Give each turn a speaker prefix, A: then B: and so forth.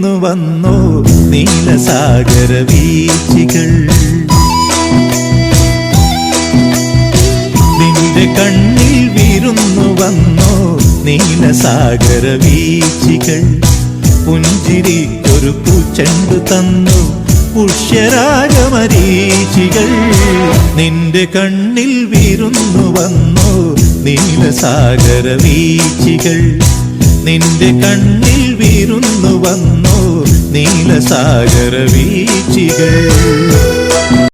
A: വിരുന്നു വന്നോ നീലസാഗര വീച്ചികൾ. നിന്റെ കണ്ണിൽ വിരുന്നു വന്നോ നീലസാഗര വീച്ചികൾ. പുഞ്ചിരിക്കൊരു പൂച്ചെണ്ടു തന്നു പുഷ്യരാഗമരീചികൾ. നിന്റെ കണ്ണിൽ വിരുന്നു വന്നോ നീലസാഗര വീച്ചികൾ. നിന്റെ കണ്ണിൽ വിരുന്നു വന്നോ നീലസാഗര വീച്ചികൾ.